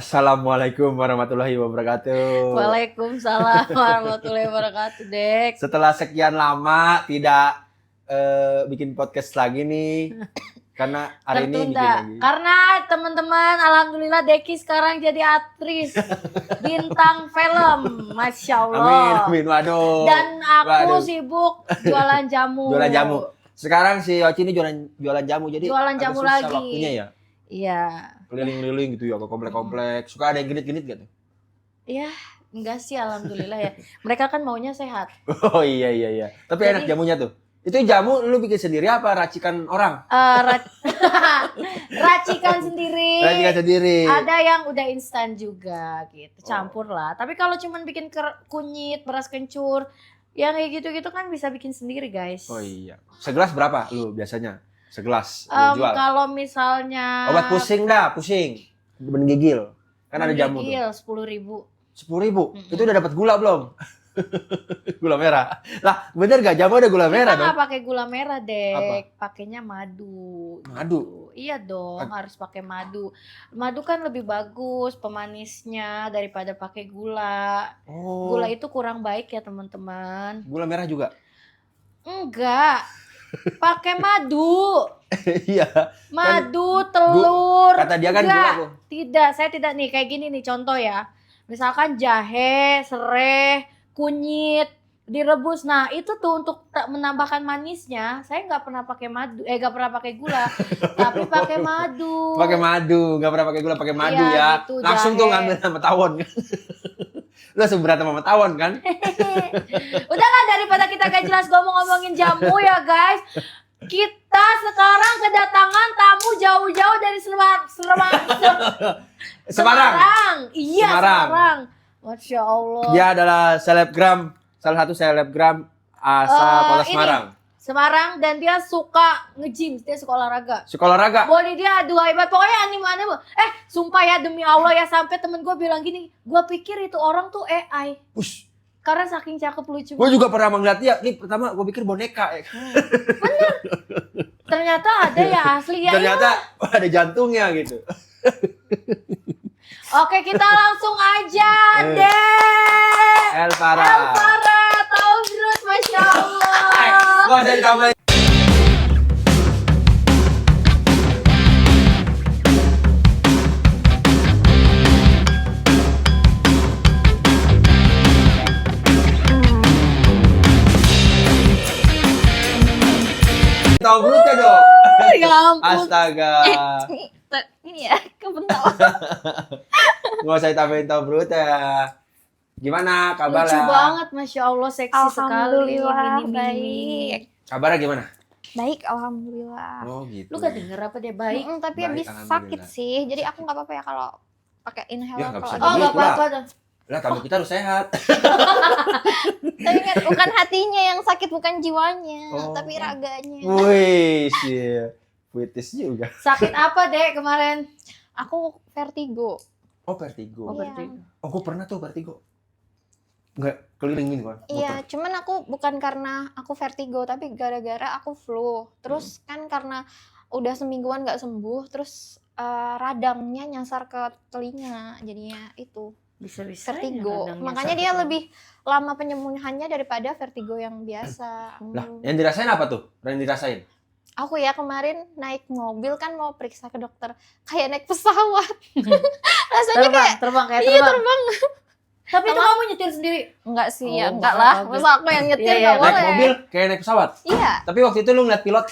Assalamualaikum warahmatullahi wabarakatuh. Waalaikumsalam warahmatullahi wabarakatuh, Dek. Setelah sekian lama tidak bikin podcast lagi nih, karena hari ini bikin Tertunda. lagi. Karena teman-teman, alhamdulillah Deki sekarang jadi aktris bintang film, masya Allah. Amin, waduh. Dan aku Waduh. sibuk jualan jamu. Jualan jamu. Sekarang si Oci ini jualan jamu, jadi Jualan agak jamu susah lagi. waktunya ya. Iya. Keliling-keliling gitu ya ke komplek-komplek. Suka ada yang genit-genit gitu. Iya, enggak sih, alhamdulillah ya. Mereka kan maunya sehat. Oh iya. Tapi enak Jadi- jamunya tuh. Itu jamu lu bikin sendiri apa racikan orang? Racikan sendiri. Racikan sendiri. Ada yang udah instan juga gitu, campur lah. Tapi kalau cuman bikin kunyit, beras kencur, yang kayak gitu-gitu kan bisa bikin sendiri, guys. Oh iya. Segelas berapa lu biasanya? Segelas lu jual. Kalau misalnya Obat pusing dah, pusing. Menggigil. Kan ada jamu tuh. menggigil 10.000. 10.000. Itu udah dapat gula belum? Gula merah. Lah, bener gak jamu ada gula merah Kita dong? nggak pakai gula merah, Dek. Pakainya madu. Madu? Iya dong, harus pakai madu. Madu kan lebih bagus pemanisnya daripada pakai gula. Oh. Gula itu kurang baik ya, teman-teman. Gula merah juga? Enggak. Pakai madu. Iya. Madu, telur. Kata dia kan Enggak, gula kok. Tidak, saya tidak nih. Kayak gini nih contoh ya. Misalkan jahe, serai, kunyit direbus. Nah, itu tuh untuk menambahkan manisnya. Saya nggak pernah pakai madu, nggak pernah pakai gula, tapi pakai madu. Pakai madu, nggak pernah pakai gula, pakai madu Iya, ya. gitu, Langsung jahe. tuh ngambil sama tawon kan. Lu langsung berantem sama tawon kan? Udahlah, daripada kita gak jelas ngomongin jamu ya guys. Kita sekarang kedatangan tamu jauh-jauh dari Semarang. Iya, Semarang. Semarang. Masya Allah. Dia adalah selebgram, salah satu selebgram asal kota ini. Semarang. Semarang, dan dia suka nge-gym, dia suka olahraga. Sekolah olahraga. Body dia aduh hebat, pokoknya anime. Sumpah ya, demi Allah ya, sampai temen gue bilang gini, gue pikir itu orang tuh AI. Push. Karena saking cakep lucu. Gue juga pernah melihat dia. Nih pertama gue pikir boneka. Ternyata ada ya asli ya. Ternyata ada jantungnya gitu. Oke, kita langsung aja Eh. deh. Elvara. Elvara, tahu terus, Masya Allah. Gue ada tambahin. Tahu berita dong. Ya ampun. Astaga. Ini ya, kebental. Nggak usah tambahin tahu berita. Gimana kabarnya? Lucu banget, Masya Allah, seksi sekali. Alhamdulillah, Mini-mini. baik. Kabarnya gimana? Baik, alhamdulillah. Oh gitu. Lu gak denger apa dia baik? Tapi Baik, habis alhamdulillah. sakit sih. Jadi aku nggak apa-apa ya kalau pakai Ya, inhaler nggak kalau bisa Oh, ada. gak apa-apa dah. Lah tamu kita harus sehat. Tapi kan bukan hatinya yang sakit, bukan jiwanya, Oh. tapi raganya. Wih, sih. Puitis juga. Sakit apa, Dek, kemarin? Aku vertigo. Oh, vertigo. Oh, Iya. vertigo. Oh, gue pernah tuh vertigo. Nggak kelilingin kan? Iya, cuman aku bukan karena aku vertigo, tapi gara-gara aku flu. Terus kan karena udah semingguan nggak sembuh, terus radangnya nyasar ke telinga, jadinya itu Bisa-bisa vertigo. Makanya dia lebih lama penyembuhannya daripada vertigo yang biasa. Lah, yang dirasain apa tuh? Yang dirasain? Aku ya kemarin naik mobil kan mau periksa ke dokter, kayak naik pesawat. Rasanya kayak terbang kayak iya terbang. terbang. Tapi itu kamu nyetir sendiri. Enggak sih, Oh, ya enggak enggak, lah. bagus. Masa aku yang nyetir Iya, enggak iya, Naik boleh. mobil kayak naik pesawat. Iya. Tapi waktu itu lu ngeliat pilot.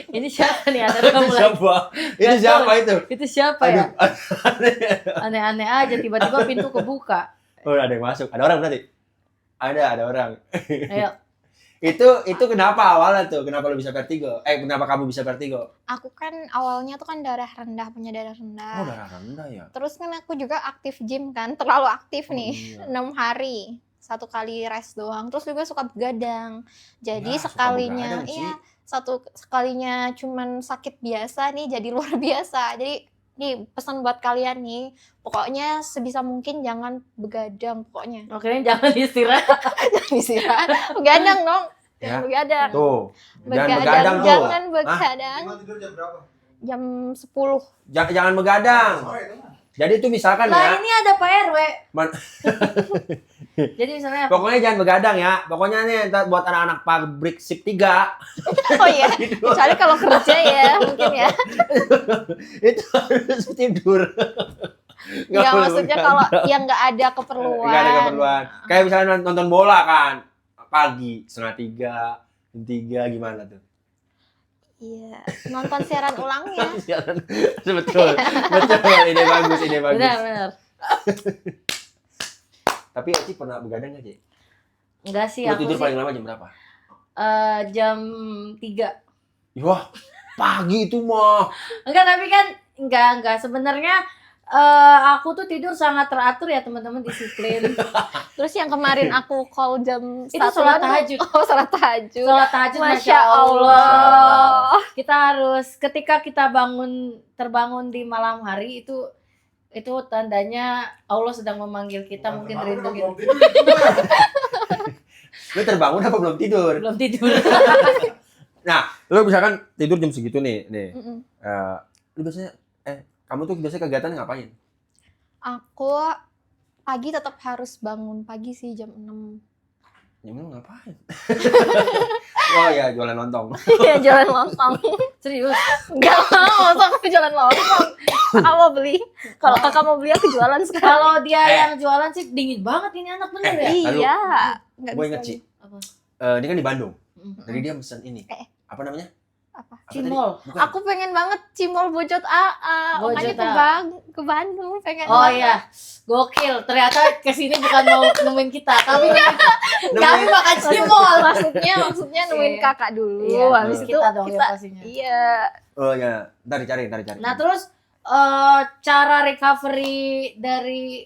Ini siapa nih? Ada Itu kamu lagi. siapa? Itu siapa itu? Itu siapa Aduh, ya? Aneh-aneh aja, tiba-tiba pintu kebuka. Oh, ada yang masuk. Ada orang berarti? Ada orang. Ayo. Itu kenapa awalnya tuh? Kenapa lu bisa vertigo? Kenapa kamu bisa vertigo? Aku kan awalnya tuh kan darah rendah, punya darah rendah. Oh, darah rendah ya. Terus kan aku juga aktif gym kan, terlalu aktif Oh, nih. iya. 6 hari. 1 kali rest doang. Terus juga suka begadang. Jadi Ya, suka sekalinya begadang sih. sekalinya cuman sakit biasa nih jadi luar biasa. Jadi nih pesan buat kalian nih, pokoknya sebisa mungkin jangan begadang pokoknya. Oke, jangan istirahat. Jangan istirahat, begadang dong. Ya. Jangan begadang. Tuh. Jangan begadang tuh. Jangan begadang. Emang tidur jam berapa? Jam 10. Jangan begadang. Sore itu mah. Jadi itu misalkan Lah ya, ini ada Pak RW. Man- Jadi misalnya pokoknya jangan begadang ya. Pokoknya nih ntar buat anak-anak pabrik sip 3 Oh iya, kecuali kalau kerja ya mungkin ya. itu harus tidur. Nggak Ya boleh maksudnya begadang. kalau yang nggak ada keperluan. Nggak ada keperluan. Kayak misalnya nonton bola kan, pagi 2:30, jam 3 gimana tuh? Iya, nonton siaran ulangnya. betul, betul. Ide bagus, ide bagus. benar. Tapi Eci pernah begadang nggak, Ci? Enggak sih Lu aku tidur sih paling lama jam berapa? jam 3. Wah, pagi itu mah. Enggak, tapi kan enggak sebenarnya aku tuh tidur sangat teratur ya teman-teman, disiplin. Terus yang kemarin aku call jam Itu sholat 1-an tuh- tahajud. Oh, sholat tahajud. Sholat tahajud, Masya Allah. Kita harus ketika kita terbangun di malam hari itu tandanya Allah sedang memanggil kita, mungkin rindu kita. Lu terbangun apa belum tidur? Belum tidur. Nah, lu misalkan tidur jam segitu nih. Mm-mm. Lu biasanya kamu tuh biasanya kegiatan ngapain? Aku pagi tetap harus bangun pagi sih jam 6. Ya lu ngapain? Oh ya, jualan lontong. Iya, jualan lontong. Serius. Enggak mau, masa aku jualan lontong. Kakak mau beli. Kalau kakak mau beli aku jualan sekarang. Kalau dia yang jualan sih dingin banget ini anak, bener ya? Iya. Nggak Gue bisa inget, Ci. lagi. Apa? Ini kan di Bandung. Mm. Jadi dia mesen ini. Apa namanya? Apa? Apa Cimol. tadi? Bukan. Aku pengen banget cimol bojot AA. Bojot Makanya ke Bandung pengen Oh banget. iya, gokil. Ternyata kesini bukan mau nemuin kita, kami makan cimol. Maksudnya nemuin Iya. kakak dulu. Iya, Habis itu kita dong ya pastinya. Iya. Oh ya, ntar dicari. Nah terus cara recovery dari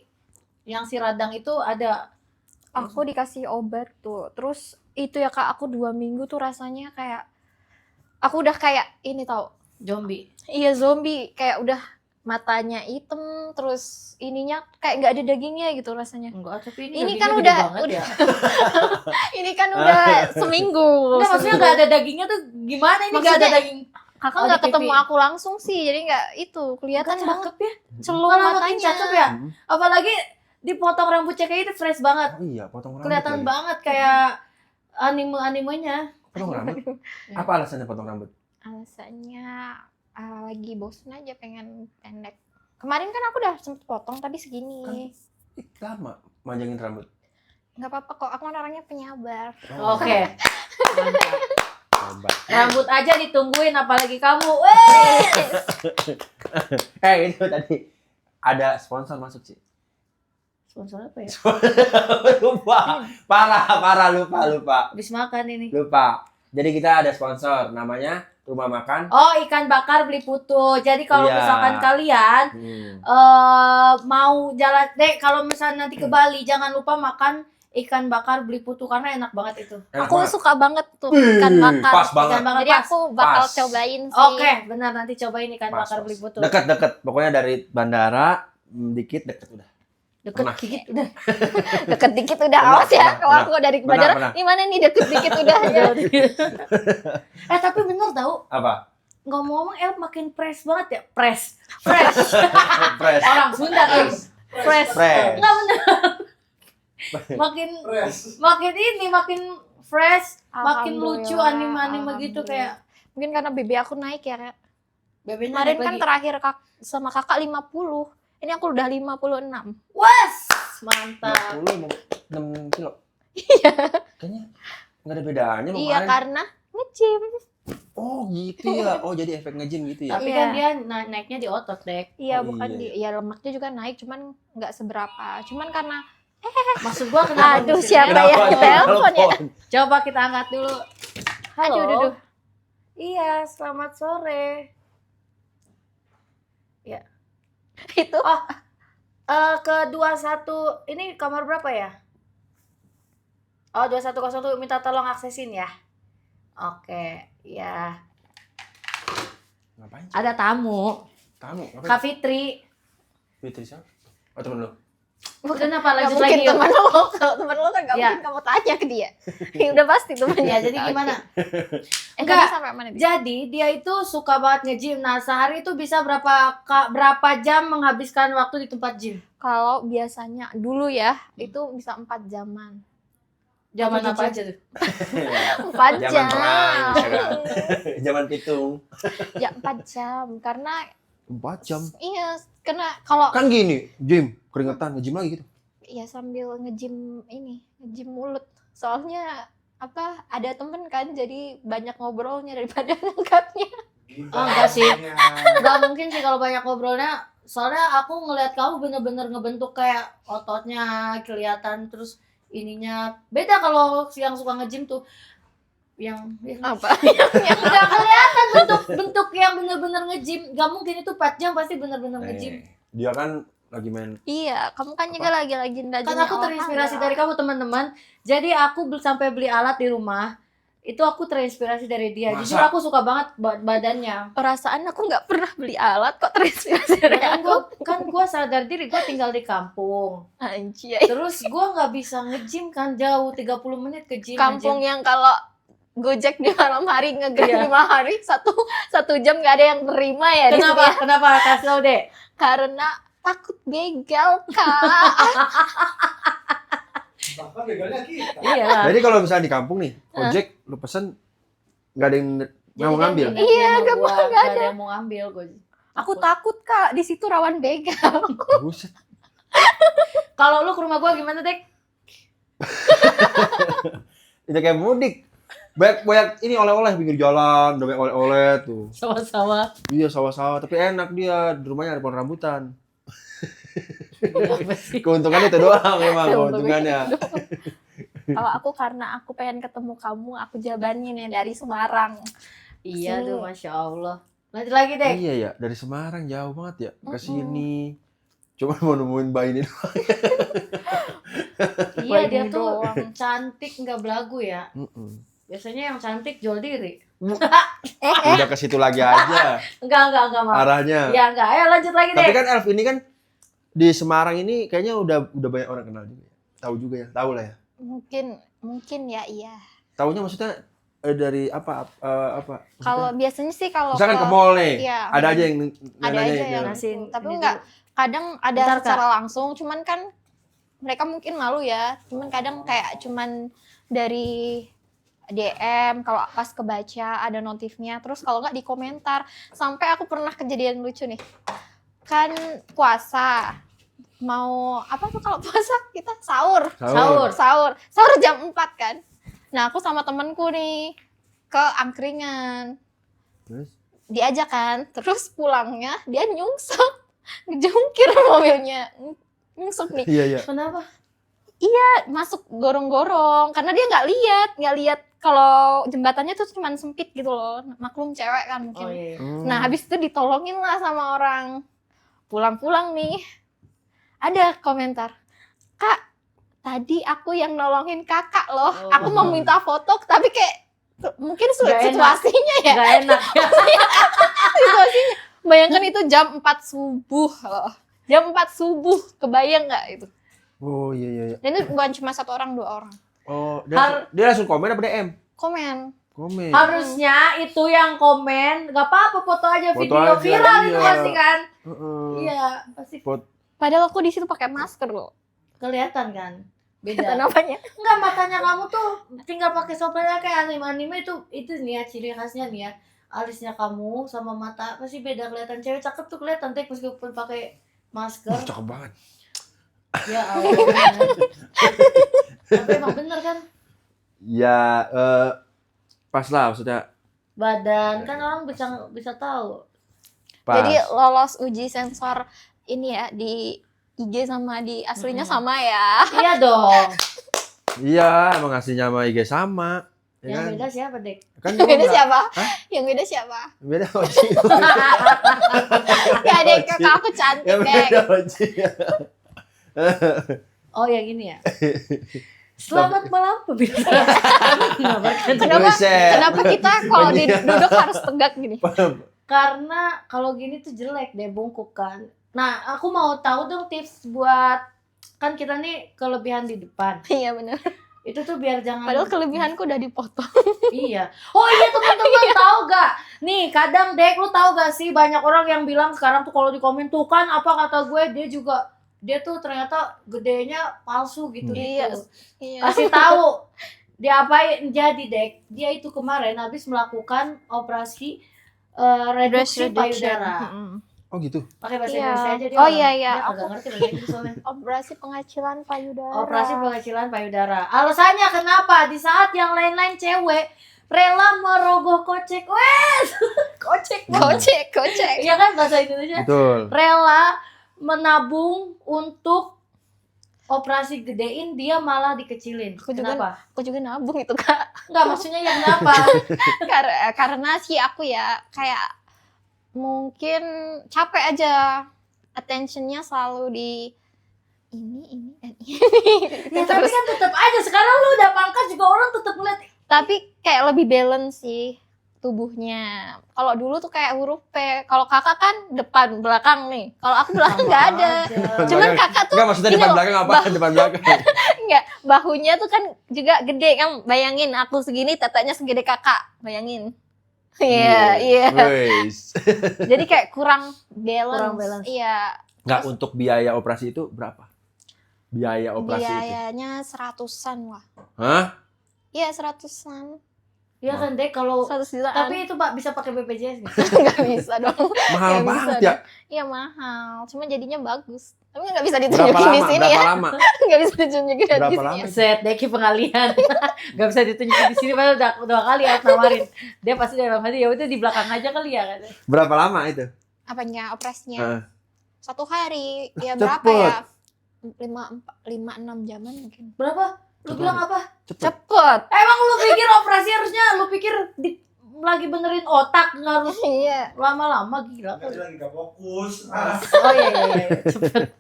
yang si radang itu ada. Aku dikasih obat tuh. Terus itu ya Kak, aku 2 minggu tuh rasanya kayak aku udah kayak ini tau. Zombie. Iya, zombie, kayak udah matanya hitam, terus ininya kayak nggak ada dagingnya gitu rasanya. Enggak, tapi Ini dagingnya kan gede udah- banget udah- ya. Ini kan udah seminggu. Enggak, maksudnya nggak ada dagingnya tuh gimana ini nggak ada Maksudnya- daging? Kakak Oh, nggak di ketemu pipi. aku langsung sih, jadi nggak itu kelihatan Kan banget cakep ya. celung Malah makin matanya. cakep ya. Hmm. Apalagi dipotong rambutnya kayak itu fresh banget. Oh iya, potong rambut. Kelihatan lagi. banget kayak animenya. Potong rambut? Apa alasannya potong rambut? Alasannya lagi bosen aja pengen pendek. Kemarin kan aku udah sempet potong tapi segini. Lama manjangin rambut. Nggak apa-apa kok, aku kan orangnya penyabar. Oke. Mantap. Coba. Rambut aja ditungguin, apalagi kamu. Weh. Itu tadi ada sponsor masuk sih. Sponsor apa ya? Lupa. Parah lupa. Habis makan ini. Lupa. Jadi kita ada sponsor namanya Rumah Makan. Oh, ikan bakar beli putu. Jadi kalau Iya. misalkan kalian mau jalan, kalau misalnya nanti ke Bali, jangan lupa makan ikan bakar beli putu karena enak banget itu. Enak Aku banget. suka banget tuh ikan bakar. Pas banget. Ikan bakar Jadi pas. aku bakal Pas. cobain sih. Oke, benar, nanti cobain ikan Pas, bakar pas. beli putu. Deket. Pokoknya dari bandara deket udah. Deket Pernah. dikit udah. Deket dikit udah, Benar, awas ya benar, kalau benar. aku dari Benar, bandara. benar. Ini mana nih deket dikit udah ya. Tapi bener tau, Apa? ngomong-ngomong El makin fresh banget ya. Fresh. Fresh. Fresh. Orang Sunda kan. Fresh. Fresh. Enggak bener. Makin fresh, makin lucu Alhamdulillah, anime-anime gitu kayak Mungkin karena BB aku naik ya Kak. bebeknya Kemarin naik kan lagi. terakhir sama kakak 50. Ini aku udah 56. Wes, mantap. 6 kilo. Iya. Kayaknya nggak ada bedanya sama Iya kemarin. karena nge-gym. Oh gitu ya. Oh jadi efek nge-gym gitu ya. Tapi Iya. kan dia naiknya di otot, Dek. Iya Oh, bukan iya. ya lemaknya juga naik cuman nggak seberapa. Cuman karena Maksud gua kenapa? Aduh, mesti siapa naik? yang telepon ya? Coba kita angkat dulu. Halo. Aduh. Iya, selamat sore. Itu Ke 21, ini kamar berapa ya? Oh, 2101 minta tolong aksesin ya. Oke, ya. Ngapain? Ada tamu, Tamu. Ngapain? Kak Fitri. Fitri siapa? Oh temen lu. Kenapa Gak lanjut mungkin lagi? teman lo, kalau teman lo kan gak Ya. mungkin kamu tanya ke dia. Ya udah pasti temannya. Ya, jadi gimana? Enggak Enggak. sampai mana dia? Jadi dia itu suka banget nge-gym. Nah, sehari itu bisa berapa jam menghabiskan waktu di tempat gym? Kalau biasanya dulu ya, itu bisa 4 jaman. Zaman Aku apa jujur. aja tuh? 4 Zaman jam. perang, zaman pitung. Ya 4 jam karena 4 jam. iya, karena kalau Kan gini, gym, keringetan, nge-gym lagi gitu. ya sambil nge-gym mulut. Soalnya apa? Ada temen kan jadi banyak ngobrolnya daripada ngangkatnya. Oh, enggak sih. Enggak mungkin sih kalau banyak ngobrolnya. Soalnya aku ngeliat kamu bener-bener ngebentuk kayak ototnya kelihatan, terus ininya beda kalau yang suka nge-gym tuh yang Apa? yang nggak kelihatan bentuk yang bener-bener nge-gym. Gak mungkin itu 4 jam pasti bener-bener nge-gym. Dia kan lagi main. Iya, kamu kan juga lagi Kan aku terinspirasi dari kamu teman-teman. Jadi aku sampai beli alat di rumah. Itu aku terinspirasi dari dia. Masa? Jujur aku suka banget badannya. perasaan aku nggak pernah beli alat kok terinspirasi dari Kan gue sadar diri gue tinggal di kampung. Anjir. Terus gue nggak bisa nge-gym kan jauh 30 menit ke gym. Kampung yang kalau Gojek di malam hari ngegrab Iya. di malam hari satu jam nggak ada yang terima ya di Kenapa? sini ya. Kenapa? Kasih tau deh. Karena takut begal kak. Bahkan begalnya kita. Iya lah. Jadi kalau misalnya di kampung nih, ojek lu pesen nggak ada yang mau ngambil. Iya, gak ada yang mau ngambil gue. Aku takut kak di situ rawan begal. Buset. Kalau lu ke rumah gue gimana dek? Itu kayak mudik. Banyak ini oleh-oleh pinggir jalan, udah banyak oleh-oleh tuh. Sama-sama. Iya sawah-sawah, tapi enak dia. Di rumahnya ada pohon rambutan. Apa sih? Keuntungannya itu doang emang keuntungannya. Kalau aku karena aku pengen ketemu kamu, aku jabanin ya dari Semarang. Iya Sini. tuh, Masya Allah. Lanjut lagi dek. Iya ya, dari Semarang jauh banget ya ke sini. Cuma mau nemuin mbak ini doang. Iya dia Ini tuh doang. cantik nggak belagu ya. Biasanya yang cantik jual diri. Udah ke situ lagi aja Enggak mau. arahnya. Ya enggak. Ayo lanjut lagi Tapi dek. kan Elf ini kan di Semarang ini kayaknya udah banyak orang kenal juga. Tahu juga ya, tahu lah ya. Mungkin ya iya. Taunya maksudnya dari apa? Kalau biasanya sih kalau misalkan ke mall nih, iya, ada aja yang ada nanya aja yang ngasih tapi ini enggak kadang ada Bentar, Kak. secara langsung cuman kan mereka mungkin malu ya cuman kadang kayak cuman dari DM kalau pas kebaca ada notifnya terus kalau nggak di komentar sampai aku pernah kejadian lucu nih kan puasa mau apa tuh kalau puasa kita sahur jam 4 kan nah aku sama temenku nih ke angkringan Terus? diajak kan terus pulangnya dia nyungsep ngejungkir mobilnya nyungsep nih Iya. Kenapa? masuk gorong-gorong karena dia nggak lihat kalau jembatannya tuh cuman sempit gitu loh maklum cewek kan mungkin Oh iya. nah habis itu ditolongin lah sama orang pulang-pulang nih ada komentar kak tadi aku yang nolongin kakak loh Oh. aku mau minta foto tapi kayak mungkin sulit Nggak enak. situasinya ya Gak enak. situasinya bayangkan itu jam 4 subuh loh jam 4 subuh kebayang nggak itu Oh iya. dan itu bukan cuma 1 orang 2 orang Oh, dia langsung komen apa DM? komen Komen. Harusnya itu yang komen. Gak apa-apa foto aja Foto video aja, viral itu iya. pasti kan. Heeh. Iya pasti padahal aku di situ pakai masker loh kelihatan kan. Beda. kenapanya Enggak, matanya kamu tuh tinggal pakai sopelnya kayak anime-anime itu nih ya ciri khasnya nih ya. Alisnya kamu sama mata pasti beda kelihatan. Cewek cakep tuh kelihatan deh meskipun pakai masker. Cakep banget. Ya Allah. Tapi emang bener kan Ya pas lah maksudnya. badan kan orang bisa tahu. Pas. jadi lolos uji sensor ini ya di IG sama di aslinya sama ya Iya dong. Iya, emang aslinya sama IG sama. Ya Yang kan? beda siapa dek? Kan yang beda enggak. siapa Hah? yang beda siapa Beda Oci. ya deh kakak aku cantik Yang deh beda Oci. Oh yang ini ya. Selamat malam pemirsa. kenapa Buset. kenapa kita kalau duduk harus tegak gini Karena kalau gini tuh jelek deh bungkuk kan. Nah aku mau tahu dong tips buat kan kita nih kelebihan di depan. Iya benar. Itu tuh biar jangan. Padahal kelebihanku udah dipotong. Iya. Oh iya teman-teman tahu gak? Nih kadang Dek lu tahu gak sih banyak orang yang bilang sekarang tuh kalau di komen tuh kan apa kata gue dia tuh ternyata gedenya palsu gitu. Iya. Gitu. Iya. Kasih tahu dia apain jadi Dek. Dia itu kemarin habis melakukan operasi reduksi payudara. Oh gitu. Pakai bahasa Iya. Indonesia aja dia. Oh, orang- iya, iya. Dia kagak ngerti bahasa Inggris soalnya. Operasi pengecilan payudara. Operasi pengecilan payudara. Alasannya kenapa? Di saat yang lain-lain cewek rela merogoh kocek. Wes. Kocek. Kocek. Iya kan bahasa Indonesia? Betul. Rela menabung untuk operasi gedein, dia malah dikecilin. Aku juga- Kenapa? Aku juga nabung itu Kak. Enggak, maksudnya yang kenapa? Karena sih aku ya kayak mungkin capek aja, attentionnya selalu di ini dan ini. Ya tapi kan tetap aja sekarang lu udah pangkat juga orang tetap ngeliat. Tapi kayak lebih balance sih tubuhnya. Kalau dulu tuh kayak huruf P. Kalau kakak kan depan belakang nih. Kalau aku belakang nggak ada. Cuman kakak tuh Enggak, maksudnya gini depan loh, belakang apa? Depan belakang. enggak, bahunya tuh kan juga gede kan. Bayangin aku segini, tetenya segede kakak. Bayangin. Iya. Wes. Jadi kayak kurang balance. Kurang balance. Iya. Enggak, untuk biaya operasi itu berapa? Biaya operasi itu. Biayanya 100-an lah. Hah? Iya 100-an. Iya kan Dek kalau 100 jutaan. tapi itu Pak bisa pakai BPJS nggak? nggak bisa dong. Mahal Nggak banget bisa ya. Iya mahal. Cuma jadinya bagus. Tapi nggak bisa Berapa ditunjukin di lama? sini Berapa ya. lama? Nggak bisa ditunjukin Berapa di sini. lama? Ya. Set Deki pengalian. Gak bisa ditunjukin di sini padahal udah dua kali aku nawarin. Dia pasti dalam hati ya udah di belakang aja kali ya katanya. Berapa lama itu? Apanya operasinya? Heeh. 1 hari. Ya Cepet. berapa ya? 5-6 jaman mungkin. Berapa? Lu Cepet. bilang apa? Cepet. Cepet. Emang lu pikir operasi harusnya lu pikir lagi benerin otak nggak harus Iya. lama-lama gila. Dia lagi gak fokus. Oh iya. Cepet.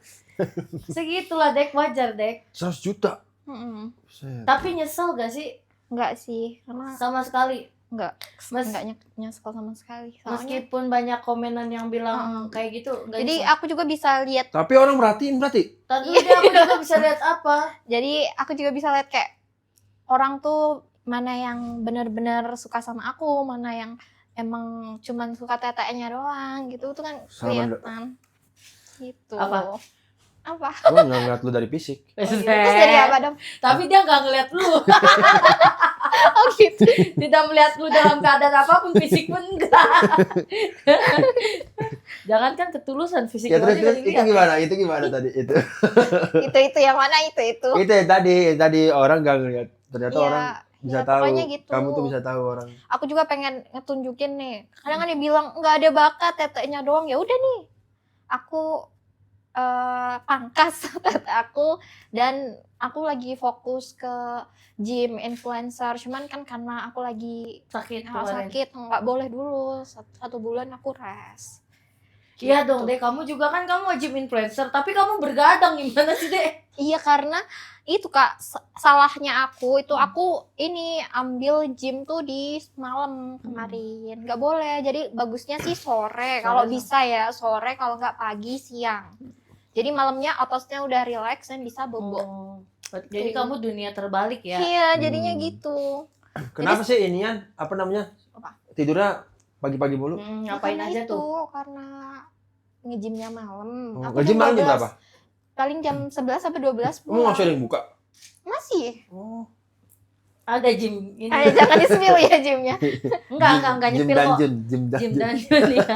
Segitulah Dek, wajar Dek. 100 juta. Mm-mm. Buset. Tapi nyesel gak sih? Enggak sih, karena Sama sekali. enggak Mas- nyesel sama sekali. Soalnya, Meskipun banyak komenan yang bilang kayak gitu, nggak jadi nyesel. aku juga bisa lihat. Tapi orang merhatiin berarti. Tadi dia aku juga bisa lihat apa? Jadi aku juga bisa lihat kayak orang tuh mana yang benar-benar suka sama aku, mana yang emang cuman suka teteknya doang gitu tuh kan Sama kelihatan. Gitu. Apa? Apa? Gua nggak ngeliat lu dari fisik. Terus dari apa dong? Tapi dia nggak ngeliat lu. Oh gitu. Tidak melihat lu dalam keadaan apapun, fisik pun enggak. Jangan kan ketulusan fisik Ya lu terus aja terus udah itu dilihat. gimana? Itu gimana tadi? Itu. Itu yang mana itu? Itu yang tadi orang nggak ngeliat. Ternyata Iya, orang bisa iya, tahu. pokoknya gitu. Kamu tuh bisa tahu orang. Aku juga pengen ngetunjukin nih. Kadang kan dia bilang nggak ada bakat, teteknya doang. Ya udah nih. Aku pangkas tete aku dan aku lagi fokus ke gym influencer. Cuman kan karena aku lagi Sakit kemarin. sakit nggak boleh dulu. 1 bulan aku rest. Iya Gitu. dong deh, kamu juga kan kamu wajib influencer, tapi kamu bergadang gimana sih deh? Iya karena itu Kak salahnya aku itu aku ini ambil gym tuh di malam kemarin nggak boleh, jadi bagusnya sih sore kalau Sore. bisa ya, sore kalau nggak pagi siang, jadi malamnya otosnya udah relax dan bisa bobo. Oh, jadi kamu dunia terbalik ya? Iya jadinya Hmm. gitu. Kenapa sih inian? Apa namanya? Apa? Tidurnya pagi-pagi mulu. Ngapain Karena aja itu, tuh? karena nge-gymnya malam. Oh, Aku nge-gym jam malam jam 12, berapa? paling jam 11 sampai 12 Kamu pulang. masih ada yang buka? Masih. Oh. Ada gym ini. Ayo jangan di-spill ya gymnya. Enggak Gym nyepil kok. dungeon, gym Gym dungeon. dan ya.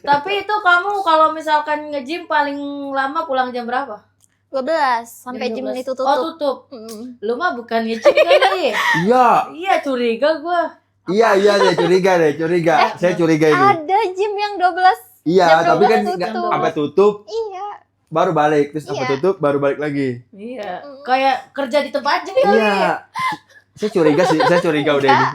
Tapi itu kamu kalau misalkan nge-gym paling lama pulang jam berapa? 12 sampai Jam gym 12. itu tutup. Oh tutup. Mm. Lu mah bukan nge-gym kali. Iya, Iya curiga gua. iya deh, curiga. Saya curiga ini. Ada gym yang 12. Iya, jam tapi kan 12 nggak tutup. sampai tutup, Iya. baru balik, terus sampai Iya. tutup, baru balik lagi. Iya. Mm. Kayak kerja di tempat gym kali. Iya. Saya curiga udah ini.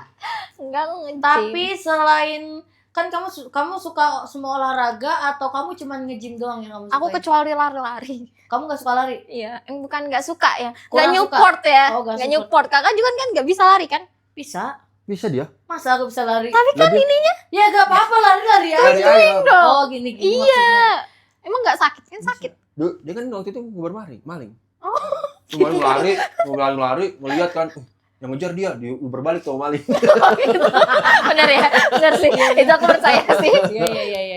Enggak nge-gym. Tapi selain kan kamu suka semua olahraga atau kamu cuma nge-gym doang yang kamu suka? aku kecuali lari-lari. Kamu gak suka lari? Iya, yang bukan nggak suka ya. Nggak Kurang Newport ya. Oh, nggak Nggak support. Newport. Kakak juga kan nggak bisa lari kan? Bisa. Bisa dia? Masa aku bisa lari? Tapi kan Lebih- ininya Ya gak apa-apa lari-lari aja. Lari aja. dong. Oh gini Iya. maksudnya. Emang nggak sakit kan? Sakit. Dia kan waktu itu bubar maling. Oh, Cuma lari, ngeliat kan, yang ngejar dia berbalik tuh maling. benar ya, benar sih. Itu aku percaya sih.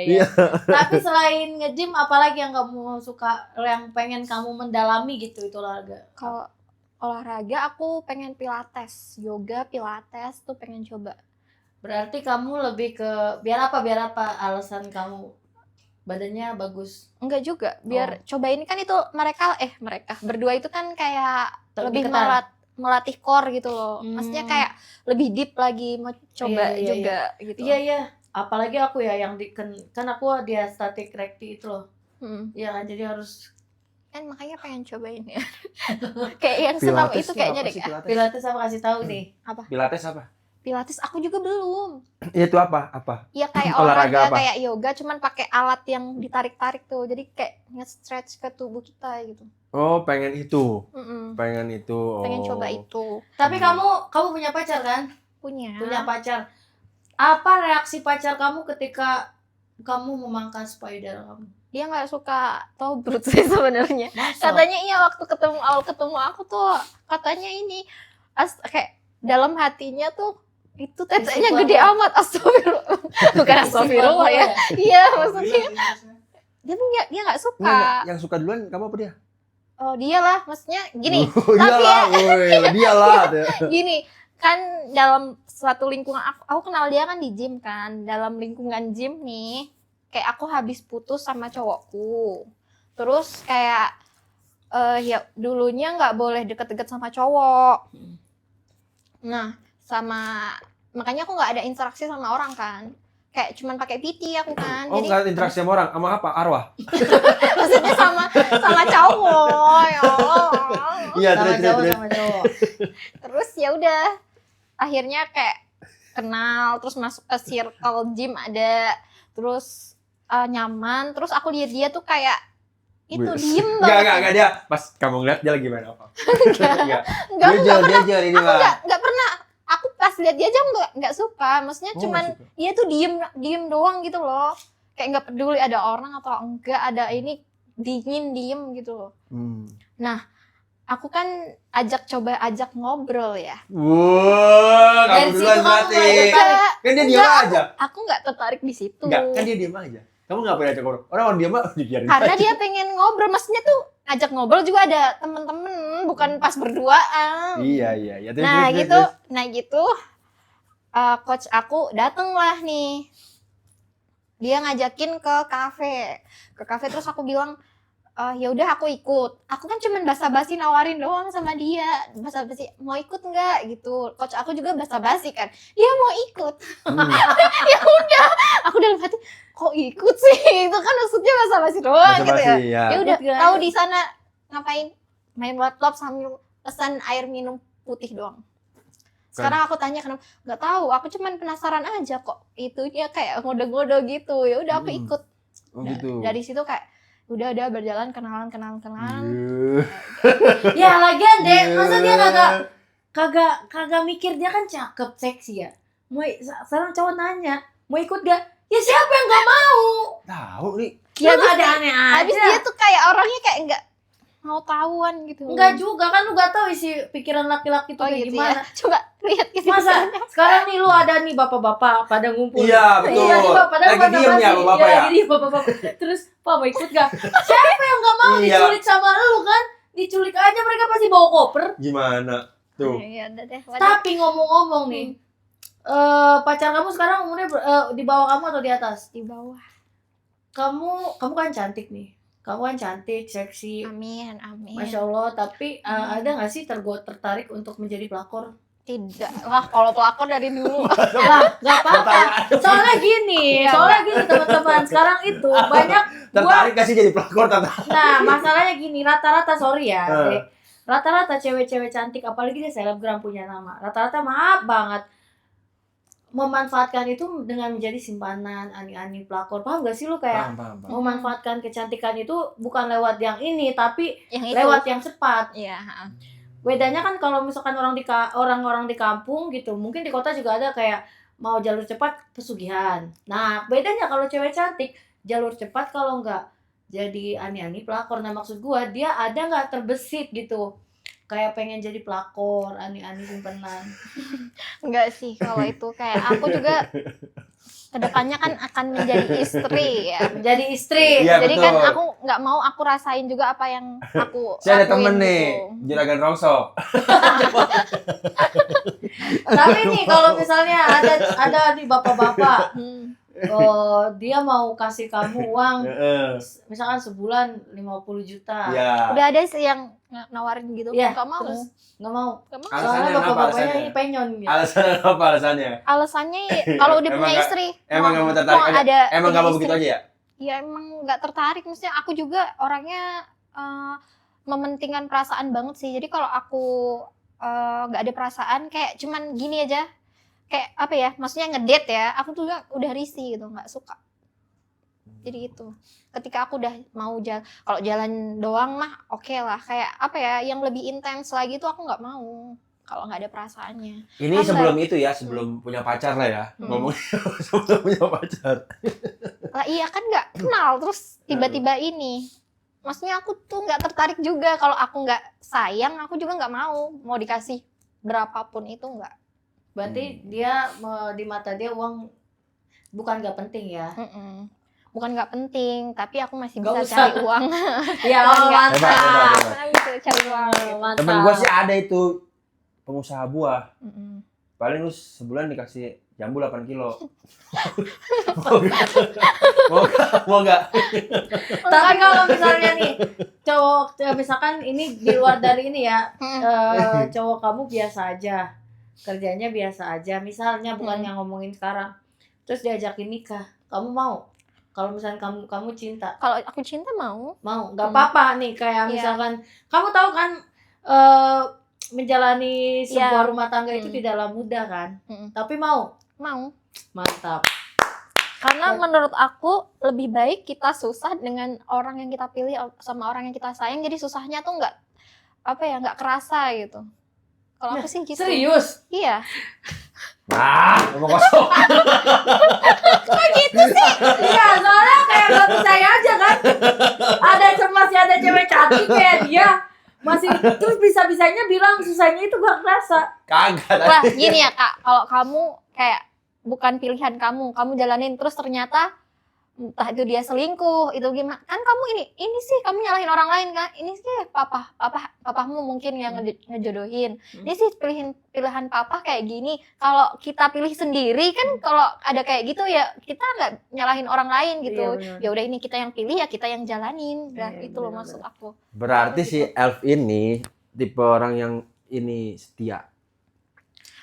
Iya. Tapi selain nge-gym, apalagi yang kamu suka, yang pengen kamu mendalami gitu itu olahraga? Kalau olahraga aku pengen pilates, yoga, pilates tuh pengen coba. Berarti kamu lebih ke biar apa alasan kamu badannya bagus? Enggak juga, biar cobain kan itu mereka berdua itu kan kayak Lebih lebih ketat. melatih core gitu loh. Maksudnya kayak lebih deep lagi mau coba Iya, juga gitu. Iya. Apalagi aku ya yang kan aku dia static recti itu loh. Ya kan, jadi harus Kan makanya pengen cobain ya. Kayak yang senam itu kayaknya deh. Pilates sama kasih tahu nih. Pilates apa? Pilates aku juga belum. Itu apa? Ya kayak Olahraga olahraga apa? kayak yoga cuman pakai alat yang ditarik-tarik tuh. Jadi kayak nge-stretch ke tubuh kita gitu. Oh, pengen itu. Mm-mm. Pengen itu. Oh. Pengen coba itu. Tapi kamu punya pacar kan? Punya Pacar. Apa reaksi pacar kamu ketika kamu memangkas payudara kamu? Dia nggak suka tobrut sih sebenarnya. Masa? Katanya iya waktu awal ketemu aku tuh katanya ini kayak dalam hatinya tuh itu tetenya Isi gede keluar. amat, astagfirullah. Bukan astagfirullah ya. Iya maksudnya dia nggak suka. Nggak, yang suka duluan kamu apa dia? Oh dia lah, maksudnya gini. Oh, tapi dialah. Gini kan dalam suatu lingkungan aku kenal dia kan di gym kan, dalam lingkungan gym nih kayak aku habis putus sama cowokku, terus kayak ya dulunya nggak boleh deket-deket sama cowok. Nah makanya aku nggak ada interaksi sama orang kan, kayak cuman pakai PT aku kan. Oh, Jadi nggak interaksi sama orang, sama apa? Arwah? maksudnya sama cowok ya Allah. Iya, Sama terus. cowok. Terus ya udah akhirnya kayak kenal, terus masuk ke circle gym ada, terus nyaman, terus aku lihat dia tuh kayak itu diem banget. Enggak dia. Pas kamu ngeliat dia lagi main apa? Enggak. Enggak, aku nggak pernah. Dia ini Aku mah. nggak pernah. Aku pas lihat dia aja nggak suka. Maksudnya Oh, cuman nggak suka. dia tuh diem doang gitu loh. Kayak nggak peduli ada orang atau enggak, ada ini diem gitu loh. Aku kan ajak ngobrol ya. Wah, Dari kamu situ duluan kamu berarti. mulai tertarik. Kan dia Enggak, diam aja. Aku nggak tertarik di situ. Enggak, kan dia diam aja. Kamu nggak pernah ajak ngobrol. Orang diam mah dibiarin Karena aja. dia pengen ngobrol, maksudnya tuh ajak ngobrol juga ada temen-temen, bukan pas berduaan. Iya. Terus, Nah terus, gitu, terus. coach aku dateng lah nih, dia ngajakin ke kafe terus aku bilang ya udah aku ikut. Aku kan cuman basa-basi nawarin doang sama dia, basa-basi mau ikut nggak gitu. Coach aku juga basa-basi kan, dia mau ikut. Ya udah, aku dalam hati kok ikut sih, itu kan maksudnya basa-basi doang gitu ya. Basa-basi, ya. Ya udah, Ikut, guys. tahu di sana ngapain? Main laptop sambil pesan air minum putih doang. Sekarang aku tanya kenapa, nggak tahu, aku cuman penasaran aja kok itunya kayak ngode-ngode gitu. Ya udah aku ikut. Oh gitu. Dari situ kayak udah berjalan kenalan. Ya lagian deh, Iya. masa dia kagak mikir, dia kan cakep, seksi ya. Sekarang cowok nanya, mau ikut gak? Ya siapa yang gak mau? Tahu nih. Ya Habis ada dia- aneh Habis aja. dia tuh kayak orangnya kayak nggak mau tahuan gitu. Enggak juga kan, lu gak tahu isi pikiran laki-laki tuh Oh kayak gitu gimana. ya. Coba lihat gitu. Masa sekarang nih lu ada nih bapak-bapak pada ngumpul. Iya, betul. Iya, nih, padahal Lagi diem basa-basi. ya bapak Iya, ya. lagi diem bapak-bapak. Terus, Pak mau ikut gak? Siapa yang gak mau Iya. diculik sama lu kan? Diculik aja mereka pasti bawa koper. Gimana? Tuh. Ya udah deh. waduh. Tapi ngomong-ngomong nih, pacar kamu sekarang umurnya di bawah kamu atau di atas? Di bawah. Kamu kan cantik nih. Kamu kan cantik, seksi. Amin. Masya Allah, tapi ada nggak sih tertarik untuk menjadi pelakor? Tidak. Wah, kalau pelakor dari dulu. Lah, nggak apa-apa. Soalnya gini teman-teman. Sekarang itu banyak Tertarik gak sih jadi pelakor Tata? Nah, masalahnya gini, rata-rata sorry ya, Eh. Dek. Rata-rata cewek-cewek cantik, apalagi dia selebgram punya nama. Rata-rata maaf banget memanfaatkan itu dengan menjadi simpanan ani-ani pelakor. Paham gak sih lu kayak Paham. memanfaatkan kecantikan itu bukan lewat yang ini, tapi Yang itu. lewat yang cepat. Iya. Bedanya kan kalau misalkan orang-orang di kampung gitu, mungkin di kota juga ada kayak mau jalur cepat pesugihan. Nah, bedanya kalau cewek cantik jalur cepat kalau enggak jadi ani-ani pelakor. Nah maksud gua dia ada nggak terbesit gitu kayak pengen jadi pelakor, ani-ani simpenan. Enggak sih kalau itu, kayak aku juga kedepannya kan akan menjadi istri ya. Menjadi istri. Iya, Jadi betul. kan aku nggak mau aku rasain juga apa yang aku Saya ada lakuin temen nih, gitu. juragan rongsok. Tapi nih kalau misalnya ada di bapak-bapak, Hmm. dia mau kasih kamu uang Heeh. misalkan sebulan 50 juta. Iya. Udah ada sih yang nawarin gitu, Iya, nggak mau. terus nggak mau. Nggak mau. Alasannya Soalnya kenapa bapak-bapaknya alasannya? ini penyon gitu. Alasannya apa alasannya? Alasannya kalau udah Emang punya nggak- istri, Emang kamu tertarik mau aja? ada Emang punya kamu istri. begitu aja ya? Ya emang nggak tertarik, maksudnya aku juga orangnya mementingkan perasaan banget sih. Jadi kalau aku nggak ada perasaan, kayak cuman gini aja, kayak apa ya, maksudnya ngedate ya, aku tuh udah risih gitu, nggak suka. Jadi gitu. Ketika aku udah mau kalau jalan doang mah oke lah, kayak apa ya, yang lebih intens lagi tuh aku nggak mau kalau nggak ada perasaannya. Ini Kan sebelum itu ya, sebelum punya pacar lah ya. Ngomongnya sebelum punya pacar. Lah iya kan nggak kenal terus tiba-tiba ini. Maksudnya aku tuh nggak tertarik juga, kalau aku nggak sayang aku juga nggak mau dikasih berapapun itu nggak. Berarti dia di mata dia uang bukan nggak penting ya. Bukan nggak penting, tapi aku masih Nggak bisa usah. cari uang. Ya Hebat, mantap. hebat. Bisa cari uang. Mantap. Temen gua sih ada itu pengusaha buah. Mm-mm. Paling lu sebulan dikasih jambu 8 kilo. Mau nggak? Mau nggak? Tapi kalau misalnya nih cowok, misalkan ini di luar dari ini ya, cowok kamu biasa aja, kerjanya biasa aja, misalnya bukan yang ngomongin sekarang, terus diajakin nikah, kamu mau? Kalau misalnya kamu cinta, Kalau aku cinta mau. nggak apa-apa nih, kayak Iya. misalkan kamu tahu kan menjalani sebuah Iya. rumah tangga itu tidaklah mudah kan, tapi mau, mantap. Karena menurut aku lebih baik kita susah dengan orang yang kita pilih sama orang yang kita sayang, jadi susahnya tuh nggak kerasa gitu. Kalau aku sih gitu. Serius? Iya. Ngomong kosong. Iya, soalnya kayak gak percaya aja kan. Masih ada cewek cantik kayak dia, masih terus bisa-bisanya bilang susahnya itu gak kerasa. Kagak. Lah gini ya Kak, kalau kamu kayak bukan pilihan kamu jalanin terus ternyata entah itu dia selingkuh, itu gimana, kan kamu ini sih kamu nyalahin orang lain kan, ini sih papamu mungkin yang ngejodohin, ini sih pilihan papa kayak gini. Kalau kita pilih sendiri kan, kalau ada kayak gitu ya kita nggak nyalahin orang lain gitu. Iya, benar. Ya udah, ini kita yang pilih ya kita yang jalanin. Nah Iya, itu loh benar, maksud aku. Berarti si Elf ini tipe orang yang ini setia.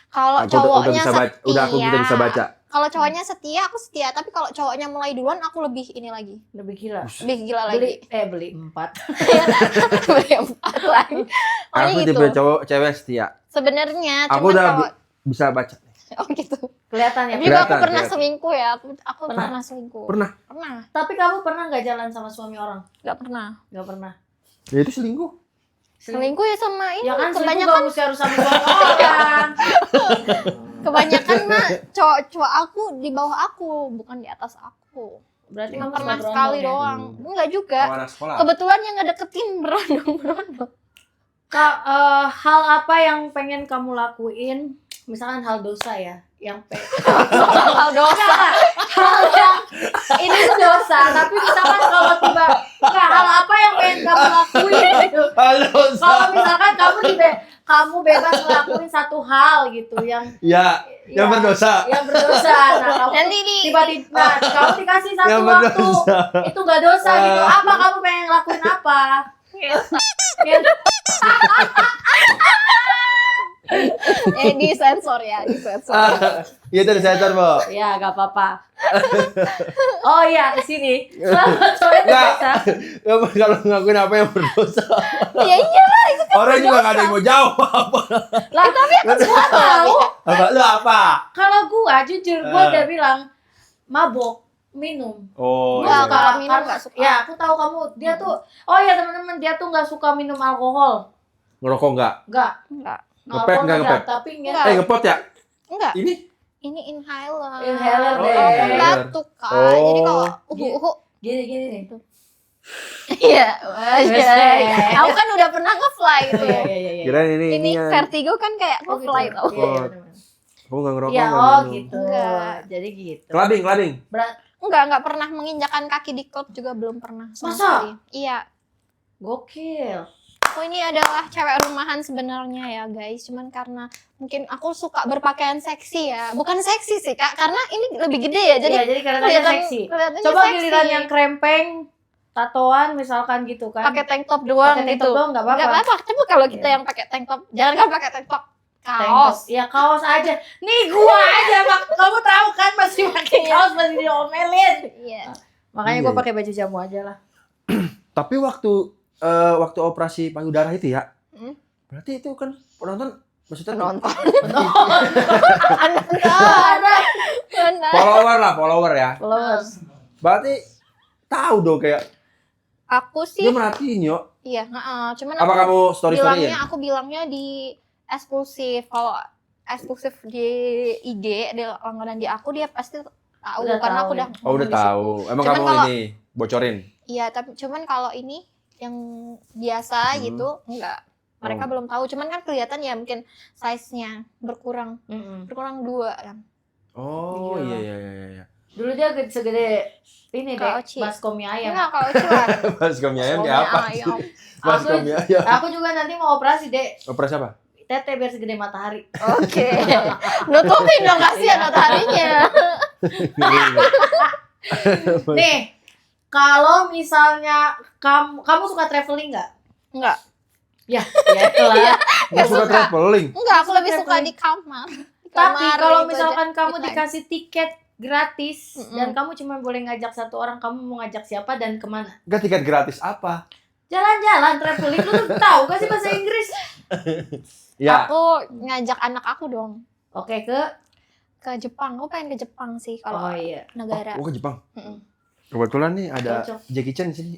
Kalau Aku udah cowoknya bisa baca, udah aku setia, udah bisa baca. kalau cowoknya setia aku setia, tapi kalau cowoknya mulai duluan aku lebih ini lagi, Lebih gila. lebih gila lagi. Beli 4. Beli 4 lagi. Pokoknya Aku gitu. tipe cowok cewek setia. Sebenarnya Aku cuman udah kalau bisa baca. oh gitu. Kelihatan ya. Tapi juga aku Kelihatan, pernah kelihatan. selingkuh ya. Aku Pernah? pernah selingkuh. Pernah. Pernah. Tapi kamu pernah nggak jalan sama suami orang? Gak pernah. Nggak pernah. Ya itu selingkuh. Selingkuh ya sama ini. Ya kan selingkuh kebanyakan gak mesti harus sama suami orang. kebanyakan mah cowok aku di bawah aku, bukan di atas aku. Berarti Cuma kamu pernah suka sekali berondong ya? doang. Enggak juga. Sama anak sekolah. Kebetulan yang ngedeketin berondong-berondong. Kak, hal apa yang pengen kamu lakuin? Misalkan hal dosa ya, yang Hal dosa. hal yang ini tuh dosa, tapi misalkan kalau hal apa yang pengen kamu lakuin gitu. Halo. Kalau misalkan kamu bebas ngelakuin satu hal gitu yang Ya, yang berdosa. yang berdosa. Nah, kamu Nanti nih. tiba-tiba kamu dikasih satu Yang waktu berdosa. itu nggak dosa gitu. Apa kamu pengen ngelakuin apa? Gitu. Disensor ya, disensor. Iya tadi sensor, Bo. Ya, gak apa-apa. Oh iya, ke sini. Selamat sore Nggak. Teresa. Kalau ngakuin apa yang berdosa. Ya iya lah, itu kan Orang juga gak ada yang mau jawab. Lah, tapi aku gua tahu. Apa? Lu apa? Kalau gua jujur gua udah bilang mabok, minum. Oh, Nggak, iya. kalau minum nggak suka. Ya, aku tahu kamu dia tuh. Oh ya teman-teman, dia tuh nggak suka minum alkohol. Ngerokok nggak? Nggak. enggak. Ngepet nggak Alkohol ngepet? tapi Nggak. Ngepot ya? Enggak. Ini? Ini inhaler. Inhaler deh. Kalau aku batuk Kak. Oh. Jadi kalau uhu Gini nih. Iya, Buset. aku kan udah pernah nge-fly itu. Iya. Kirain ini Ini yang vertigo kan kayak Oh, gitu. nge-fly tau. Iya, bener-bener. aku nggak ngerokok Ya, nggak oh minum. gitu. Enggak. Jadi gitu. Kelading. Enggak pernah menginjakan kaki di klub juga belum pernah sama Masa? sekali. Iya. Gokil. Aku ini adalah cewek rumahan sebenarnya ya guys, cuman karena mungkin aku suka berpakaian seksi ya. Bukan seksi sih Kak, karena ini lebih gede ya. Jadi Iya, jadi kelihatannya seksi. kelihatannya Coba seksi. giliran yang krempeng, tatoan misalkan gitu kan. pakai tank top doang Pakai tank gitu. top doang nggak apa-apa. Nggak apa-apa. Coba kalau kita Iya. yang pakai tank top, jangan kan pakai tank top, Tank kaos. top. Ya kaos aja. Nih gua aja, kamu tahu kan masih pakai kaos masih diomelin. Iya. Makanya Iya, gua iya. pakai baju jamu aja lah. Tapi waktu operasi payudara itu ya, berarti itu kan penonton maksudnya Penonton. follower ya. Followers. Berarti tahu dong kayak Aku sih, dia merhatiin yo. iya. Cuman Apa kamu story bilangnya storyin? aku bilangnya di eksklusif. Kalau eksklusif di IG, di langganan di aku dia pasti tahu Udah karena tahu aku ya. udah Oh udah ngomong di situ. tahu. Emang Cuman kamu kalau- ini bocorin. Iya, tapi cuman kalau ini yang biasa gitu enggak. Mereka Oh. belum tahu, cuman kan kelihatan ya mungkin size-nya berkurang Mm-mm. 2 kan. Oh Iya. iya. Dulu dia segede ini deh, Kalau Oci. baskom mie ayam. Enggak, kalau cuan. Mas mie ayam kayak apa? Ayam. Mas Aku- mie ayam. Aku juga nanti mau operasi deh, Operasi apa? tete biar segede matahari. Oke. Nutupin dong kasihan Iya. mataharinya. Nih, kalau misalnya kamu suka traveling nggak? Enggak. Ya itulah. Nggak suka suka. traveling. Enggak, aku Suka lebih suka traveling. di kamar. Di Tapi kamar kalau gitu misalkan aja. kamu Midnight. dikasih tiket gratis Mm-mm. dan kamu cuma boleh ngajak satu orang, kamu mau ngajak siapa dan kemana? Nggak tiket gratis apa? Jalan-jalan, traveling, lu tuh tahu gak sih bahasa Inggris? Ya. Aku ngajak anak aku dong Oke, ke Jepang. Aku pengen ke Jepang sih kalau iya. negara. Oh ke Jepang. Mm-mm. Kebetulan nih ada Cocok. Jackie Chan di sini.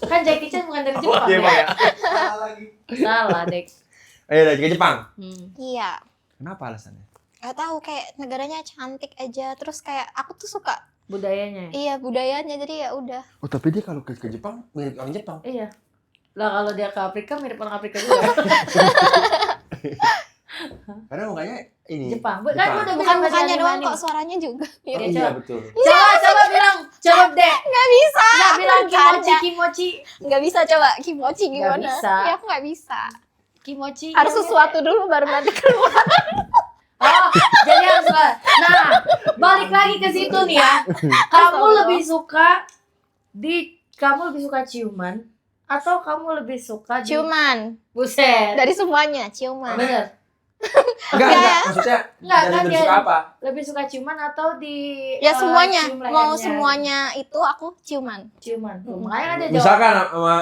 Kan Jackie Chan bukan dari Jepang iya, ya? Bang, ya. Salah, Dek. Ayo dari ke Jepang. Iya. Kenapa alasannya? Gak tahu kayak negaranya cantik aja, terus kayak aku tuh suka Budayanya. iya budayanya, jadi ya udah. Oh tapi dia kalau ke Jepang mirip orang Jepang. Iya. Lah kalau dia ke Afrika mirip orang Afrika juga. Karena mukanya ini. Jepang. Kan Jepang. gua udah Bukan bilang bahasa mukanya doang anime-anime. kok, suaranya juga. Oh, Iya, iya coba. betul. Coba bilang, coba deh. Nggak bisa. Nggak bilang Bercanda. kimochi. Nggak bisa, coba kimochi Nggak gimana? bisa. Ya aku nggak bisa. Kimochi. Harus sesuatu dulu baru nanti keluar. Oh, jadi harus. Nah, balik lagi ke situ nih ya. Kamu lebih suka ciuman atau kamu lebih suka Ciuman Buset. dari semuanya, ciuman. Bener. Enggak, maksudnya Enggak, dari kan lebih dia- suka apa? Lebih suka ciuman atau di Ya semuanya, cium mau lehernya? semuanya itu aku ciuman. Ciuman. Tuh, Mm. makanya kan dia jawab. Misalkan sama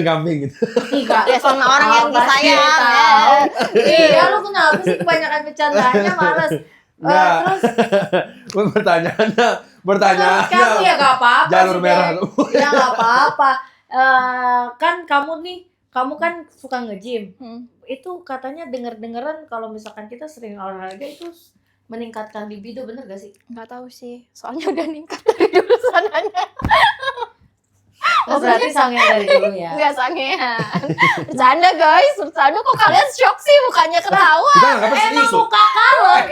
kambing gitu. Enggak. Ya sama orang yang Oh, pasti disayang. tahu. Ya. Iya, lu kenapa sih kebanyakan bercandanya males? Enggak. Terus Pertanyaannya menurut kamu ya gak apa-apa jalur sih, merah Dek. tuh. Ya gak apa-apa. Kan kamu kan suka nge-gym. Hmm. Itu katanya denger-dengeran kalau misalkan kita sering olahraga itu meningkatkan libido, bener gak sih? Nggak tahu sih, soalnya udah ningkat dari dulu sananya. Oh, berarti sangen dari dulu ya. Enggak sangean. Bercanda guys, bercanda kok kalian shock sih mukanya ketawa. Kita nggak Emang serius loh. muka kalem.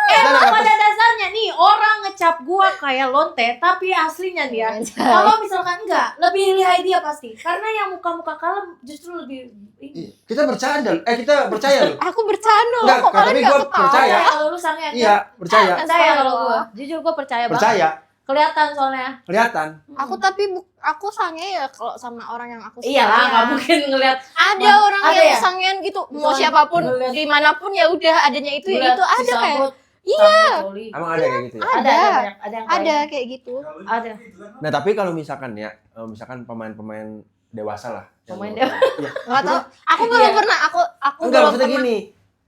Emang nggak pada dasarnya nih orang ngecap gua kayak lonte, tapi aslinya dia kalau misalkan enggak, lebih lihai dia pasti. Karena yang muka-muka kalem justru lebih ini. Kita bercanda. Kita percaya loh. Aku bercanda Enggak, kok kalian tapi nggak gua ketawa. percaya. Kalau lu sangen Iya, percaya. percaya kalau gua. Jujur gua percaya banget. Percaya. Kelihatan soalnya. Kelihatan. Aku tapi aku sange ya kalau sama orang yang aku suka. Iyalah, nggak mungkin ngeliat Ada orang Ada yang ya? sangean gitu, mau Misalnya siapapun ngeliat- dimanapun ya udah adanya itu ya ngeliat itu ada si kayak Sambut, Iya. Sambut Oli. Emang ada kayak gitu ya? Ada banyak, ada yang ada kayak kayak gitu. ada. Nah, tapi kalau misalkan ya, misalkan pemain-pemain dewasa lah. Pemain Iya. Nggak tahu. Aku Iya. belum pernah. Aku Enggak, belum maksudnya pernah. gini.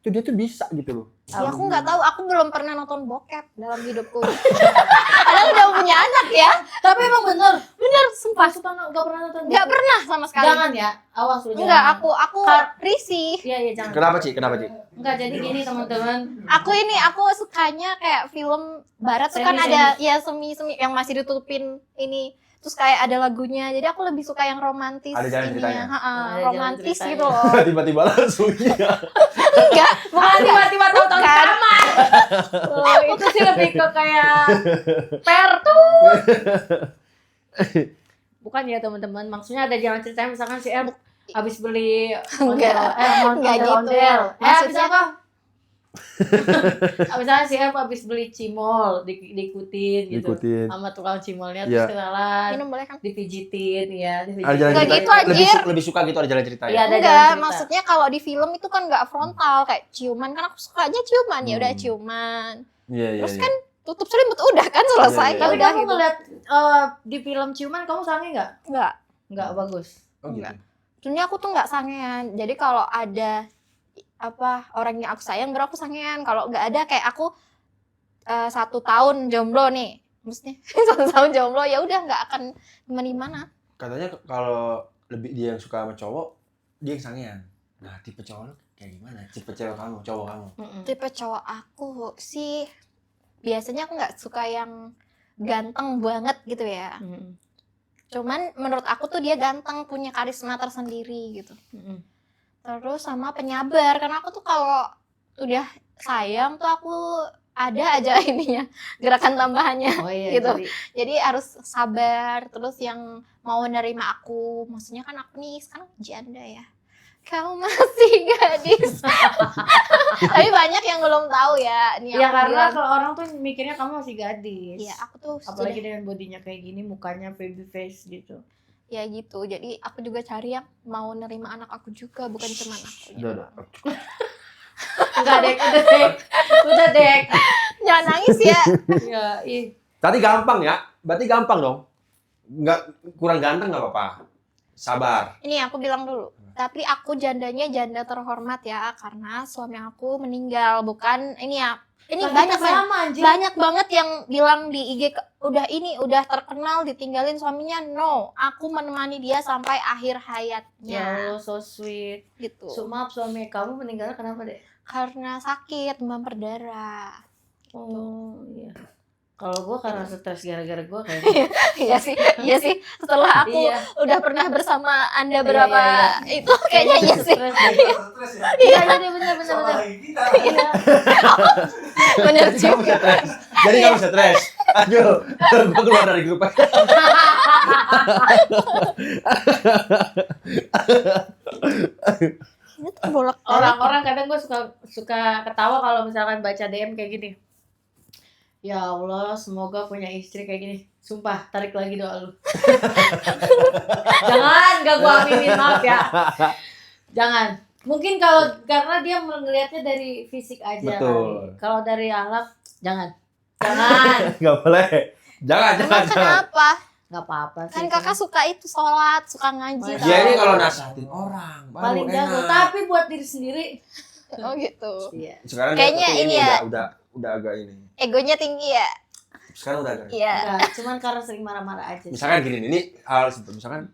Tuh dia tuh bisa gitu loh. Ya aku nggak tahu. Aku belum pernah nonton bokep dalam hidupku. Padahal udah punya anak ya. Tapi emang bener. Bener, sumpah. Nggak pernah nonton. Nggak pernah sama sekali. Jangan ya, awas lu Enggak, jangan. aku Kar- risih. Iya jangan. Kenapa, Ci? Kenapa, Ci? Enggak, jadi gini teman-teman. Aku sukanya kayak film barat tuh kan Semi-semi. ada ya semi yang masih ditutupin ini terus kayak ada lagunya. Jadi aku lebih suka yang romantis. Ada jalan ininya. ceritanya? Ha-ha, Ada jalan romantis ceritanya. gitu loh. Tiba-tiba langsung ya. Enggak, bukan Tiba-tiba tahu-tahu di Bukan. kamar. Oh, itu sih lebih ke kayak pertu. Bukan ya teman-teman, maksudnya ada jalan ceritanya misalkan si R habis beli Enggak. Enggak gitu. ondel. Habis Maksudnya- apa? Misalnya si R habis beli cimol, diikutin gitu. Ikutin. Sama tukang cimolnya Iya. terus kenalan, minum boleh kan? dipijitin ya, Ada jalan Enggak cerita. gitu, lebih, anjir. lebih suka gitu ada jalan cerita Iya, ya. ada jalan Enggak, cerita. maksudnya kalau di film itu kan nggak frontal kayak ciuman, kan aku sukanya ciuman ya udah Hmm. ciuman. Iya, iya. Terus iya. kan tutup selimut udah kan selesai. Iya, iya. Tapi Udah kamu gitu. ngeliat di film ciuman kamu sange nggak? Enggak. Nggak bagus. Oh, gitu. Enggak. Sebenarnya aku tuh nggak sangean. Jadi kalau ada apa orang yang aku sayang baru aku sangean. Kalau nggak ada kayak aku 1 tahun jomblo nih, maksudnya 1 tahun jomblo ya udah nggak akan gimana. Katanya kalau lebih dia yang suka sama cowok, dia yang sangean. Nah, tipe cowok lu kayak gimana? Tipe cewek kamu, cowok kamu. Tipe cowok aku sih biasanya aku nggak suka yang ganteng banget gitu ya. Cuman menurut aku tuh dia ganteng, punya karisma tersendiri gitu. Terus sama penyabar, karena aku tuh kalau udah sayang tuh aku ada aja ininya gerakan tambahannya. Oh iya, Gitu. jadi Jadi harus sabar, terus yang mau menerima aku. Maksudnya kan aku nih sekarang janda ya. Kau masih gadis. Tapi banyak yang belum tahu ya. Nih ya aku karena bilang, kalau orang tuh mikirnya kamu masih gadis. iya aku tuh Apalagi dengan bodinya kayak gini, mukanya baby face gitu. ya gitu. Jadi aku juga cari yang mau nerima anak aku juga, bukan cuma aku. Udah. Enggak dek, udah dek. Udah dek. Jangan nangis ya. Ya, ih. Tadi gampang ya? Berarti gampang dong. Nggak kurang ganteng nggak apa-apa. Sabar. Ini aku bilang dulu. Tapi aku jandanya janda terhormat ya, karena suami aku meninggal. Bukan ini ya. Ini Tapi banyak sama anjir. banyak banget yang bilang di IG udah terkenal ditinggalin suaminya. No, aku menemani dia sampai akhir Ya hayatnya Allah, so sweet. gitu. Maaf suami kamu meninggal kenapa dek? Karena sakit, demam berdarah. Oh iya. Kalau gua karena stres gara-gara gua kayaknya. Iya sih, iya sih. Setelah aku Iya. udah pernah bersama Anda Iya, berapa iya, itu kayaknya iya sih. Stres deh. Iya, iya benar. Iya. Bener Jadi kamu juga. stres. Jadi kamu stres. Aduh, gue keluar dari grup. Ini tuh bolak Orang-orang kadang gue suka ketawa kalau misalkan baca DM kayak gini. Ya Allah, semoga punya istri kayak gini. Sumpah, tarik lagi doa lu. Jangan, gak gue aminin, maaf ya. Jangan. Mungkin kalau karena dia melihatnya dari fisik aja Betul. kali. Kalau dari akhlak, jangan. Jangan. Nggak boleh. Jangan. Emang kenapa? Gak apa-apa sih. Kan kakak suka itu sholat, suka ngaji. Iya, Dia ini tau. kalau nasihatin orang baru paling jago. enak. Tapi buat diri sendiri. Oh gitu. Iya. Sekarang Kayaknya dia ini ya. udah agak ini. Egonya tinggi ya. Sekarang udah agak. Iya. Enggak, cuman karena sering marah-marah aja. Misalkan gini nih, ini hal simpel. Misalkan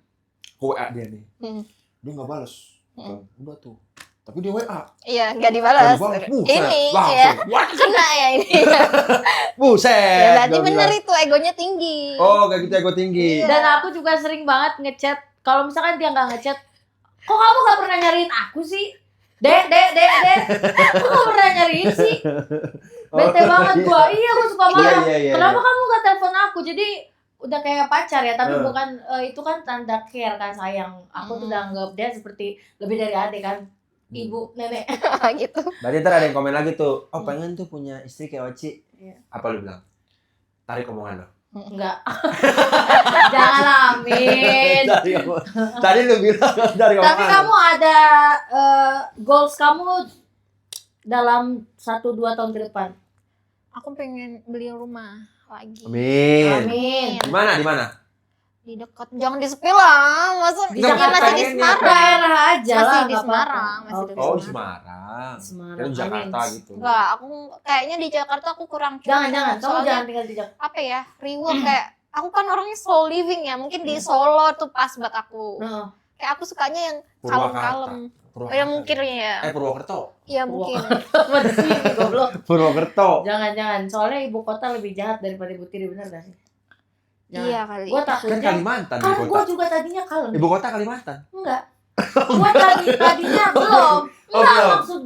aku WA dia nih, Hmm. dia nggak balas. Hmm. Udah tuh. Tapi dia WA. Iya, nggak dibalas. Buset, Ini langsung. ya. Wah, Kena ya ini. buset. Ya berarti gua bener bilang. itu egonya tinggi. Oh, kayak gitu ego tinggi. Iya. Dan aku juga sering banget ngechat. Kalau misalkan dia nggak ngechat, kok kamu nggak pernah nyariin aku sih? Dek. Kok nggak pernah nyariin sih? Bete banget gua. Iya, gua suka marah. Iya. Kenapa kamu nggak telepon aku? Jadi udah kayak pacar ya, tapi Eh. bukan itu kan tanda care kan sayang. Aku tuh udah anggap dia seperti lebih dari adik kan. Ibu, nenek. gitu. Berarti ntar ada yang komen lagi tuh, oh pengen tuh punya istri kayak Oci. Iya. Apa lu bilang? Tarik omongan lo. Enggak. Jangan amin. Tadi lu bilang dari omongan. Tapi kamu ada goals kamu dalam 1-2 tahun ke depan. Aku pengen beli rumah lagi. Amin. Amin. Di mana? Di dekat, jangan di Sepi lah. Masa Di jangan Jakarta masih di ini Semarang. Daerah aja lah. Masih di nggak apa-apa. Semarang, masih di Oke. Oh, di Semarang. Semarang. Kira di Jakarta Amin. gitu. Enggak, aku kayaknya di Jakarta aku kurang cocok. Jangan. Kamu Soalnya, jangan tinggal di Jakarta. apa ya, reward kayak aku kan orangnya slow living ya. Mungkin di Solo tuh pas buat aku. Heeh. Kayak aku sukanya yang Purwakarta. kalem-kalem. Oh, ya mungkin ya. Purwokerto. Ya mungkin. Mana sih ini goblok. Purwokerto. Jangan. Soalnya ibu kota lebih jahat daripada ibu tiri, bener gak sih? Iya kali. Gue Kan takutnya Kalimantan kan ibu gue kota. juga tadinya kalem. Ibu kota Kalimantan. Enggak. Gue tadinya belum. Oh, Enggak, belum. maksud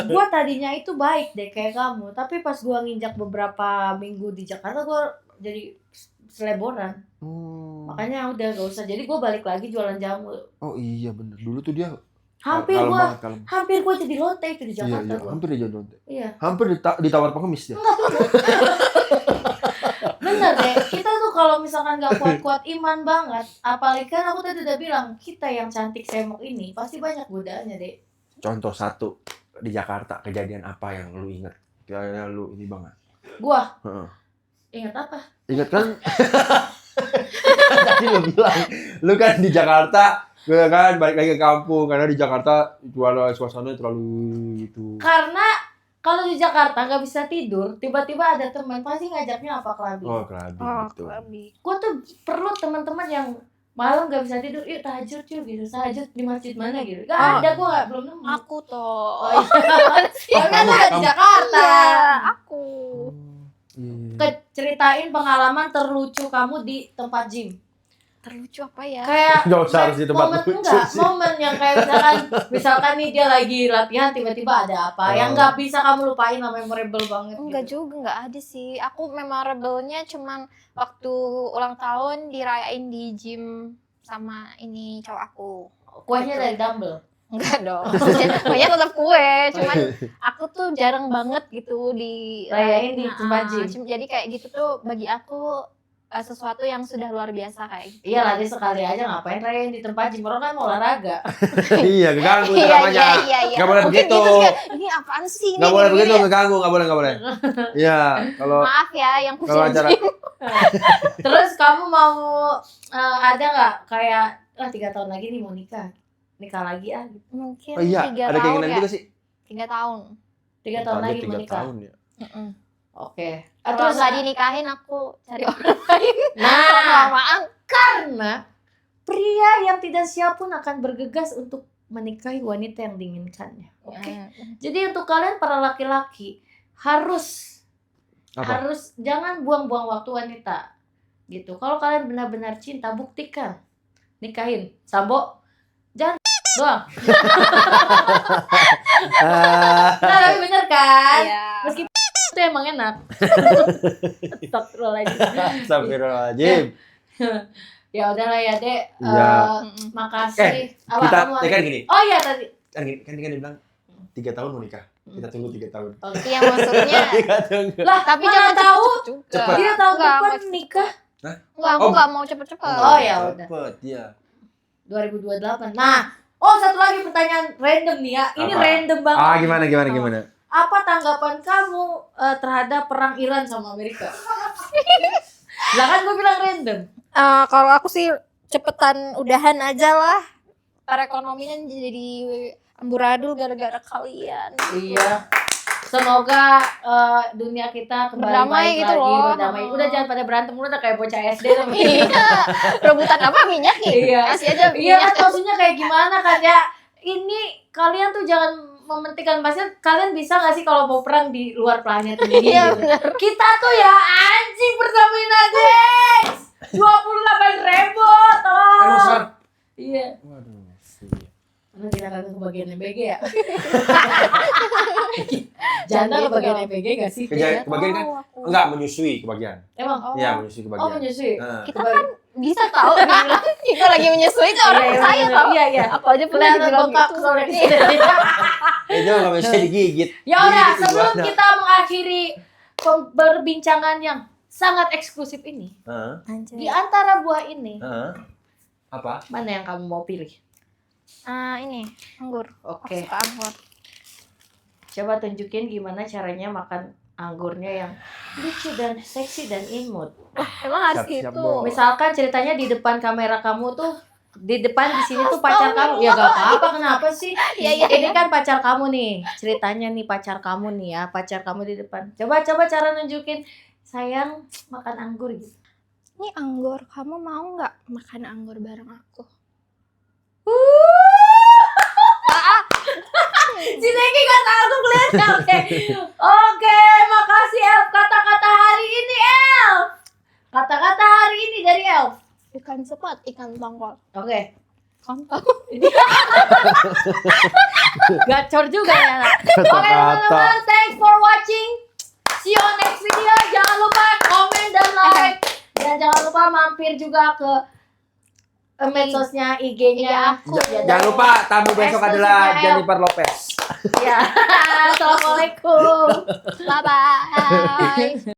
gue tadinya itu baik deh kayak kamu. Tapi pas gue nginjak beberapa minggu di Jakarta, gue jadi seleboran. Makanya udah gak usah. Jadi gue balik lagi jualan jamu. Oh iya bener. Dulu tuh dia Hampir kalem gue banget, kalem. hampir gue jadi lonte itu di Iya, Jakarta. iya. Gua. Hampir dia jadi lonte. Iya. Hampir ditawar pengemis dia. Bener deh, kita tuh kalau misalkan gak kuat-kuat iman banget, apalagi kan aku tadi udah bilang, kita yang cantik semok ini pasti banyak godaannya deh. Contoh satu di Jakarta kejadian apa yang lu inget? Kayaknya lu ini banget. Gua Heeh. ingat apa? Ingat kan? Tadi lu bilang, lu kan di Jakarta, gue kan balik lagi ke kampung karena di Jakarta suasananya terlalu gitu. Karena kalau di Jakarta gak bisa tidur, tiba-tiba ada teman pasti ngajaknya apa kelabi. Oh, kelabi Oh, gitu. lebih. Gue tuh perlu teman-teman yang malam gak bisa tidur, yuk tahajud cuy gitu, tahajud di masjid mana gitu. Gak ada, gue belum nemu. Aku toh. Oh iya, kan lu gak di Jakarta. Iya, aku. Iya. Ceritain pengalaman terlucu kamu di tempat gym. Terlucu apa ya? Kayak Nggak usah harus di tempat momen lucu enggak, sih. momen yang kayak misalkan nih dia lagi latihan tiba-tiba ada apa yang nggak bisa kamu lupain lah, memorable banget. Enggak gitu. juga, enggak ada sih. Aku memorable-nya cuman waktu ulang tahun dirayain di gym sama ini cowok aku. Kuenya dari dumbbell. Enggak dong. Pokoknya tetap kue, cuman aku tuh jarang banget gitu di Rayain di tempat gym. Jadi kayak gitu tuh bagi aku sesuatu yang sudah luar biasa kayak gitu. Iya lah, dia sekali aja ngapain rayain di tempat gym, orang kan mau olahraga. Iya, keganggu Iya, namanya. iya. Nggak boleh Mungkin begitu. gitu sih, kayak, ini apaan sih? Nggak ini boleh gini, begitu, gini. keganggu, nggak boleh. Iya, kalau Maaf ya yang kalau punya acara gym. Terus kamu mau ada nggak kayak 3 tahun lagi nih mau nikah lagi ah gitu. Mungkin oh iya, 3 ada tahun keinginan ya. juga sih. 3 tahun. 3 tahun lagi mau 3 nikah. tahun ya. Oke. Terus Terus nggak dinikahin aku cari orang lain. nah, Kelamaan. karena pria yang tidak siap pun akan bergegas untuk menikahi wanita yang diinginkannya. Oke. Jadi untuk kalian para laki-laki harus Apa? jangan buang-buang waktu wanita. Gitu. Kalau kalian benar-benar cinta, buktikan. Nikahin. Sambo. Jangan doang. Nah, tapi bener kan? Iya. Meski itu emang enak. Astagfirullahaladzim. Astagfirullahaladzim. Ya udahlah ya, Dek. Iya. Makasih. Apa Kita kamu ya ada- kan gini. Oh iya tadi. Kan dia bilang 3 tahun mau nikah. Kita tunggu 3 tahun. Oke. Iya maksudnya. Kita tunggu. Lah, Tapi mana jangan tahu cepet juga. Cepet. dia tahun Enggak, depan mau nikah Enggak, aku Oh. nggak mau cepet-cepet. Oh, ya udah. Cepet, iya. 2028. Nah, satu lagi pertanyaan random nih ya. Ini Apa? random banget. Ah, gimana? Apa tanggapan kamu terhadap perang Iran sama Amerika? Lah kan gue bilang random. Kalau aku sih cepetan udahan aja lah. Perekonomian jadi amburadul gara-gara kalian. Iya. Semoga dunia kita kembali Berdamai baik gitu lagi, loh. berdamai. Udah jangan pada berantem, udah kayak bocah SD tapi. Iya. Rebutan apa minyak nih? Iya. Kasih aja Iya minyak. kan maksudnya kayak gimana kan ya? Ini kalian tuh jangan mementingkan, maksudnya kalian bisa gak sih kalau mau perang di luar planet ini? Iya, gitu? benar. Kita tuh ya anjing Pertamina Dex 28.000 tolong. Iya. Waduh. Lu kita kagak kebagian MPG ya? Janda Jangan kebagian gitu MPG gak sih? Kebagian kan? Tahu aku. Enggak, menyusui kebagian. Emang? Oh. Iya, menyusui Oh kebagian. menyusui. Heeh. Kita kan bisa tahu dibilang kita lagi menyusui ke orang saya tahu. Iya iya. Aku aja pernah Kelihatan dibilang bengkak gitu. soalnya. Itu nggak bisa digigit. Ya udah, Digigit sebelum iguana. kita mengakhiri perbincangan yang sangat eksklusif ini, Heeh. di antara buah ini, Heeh. Apa? mana yang kamu mau pilih? Ini anggur. Oke. Aku suka anggur. Coba tunjukin gimana caranya makan anggurnya yang lucu dan seksi dan imut. Emang harus Siap-siap, gitu. Bo. Misalkan ceritanya di depan kamera kamu tuh, di depan di sini tuh pacar kamu. Ya gak apa-apa, kenapa sih? Iya, iya, Ini iya. kan pacar kamu nih. Ceritanya nih pacar kamu nih ya, pacar kamu di depan. Coba cara nunjukin, sayang makan anggur gitu. Ini anggur, kamu mau nggak makan anggur bareng aku? Si Neki gak tahu aku kelihatan. Oke, makasih Elf kata-kata hari ini Elf. Kata-kata Ikan sepot, ikan tongkol. Oke. Kontol. Gacor juga ya. Oke Kata-kata. teman-teman, thanks for watching. See you on next video. Jangan lupa komen dan like. Dan jangan lupa mampir juga ke medsosnya, IG-nya. Iya, Jangan lupa tamu besok adalah Jennifer Lopez. Ya. Assalamualaikum. Bye bye.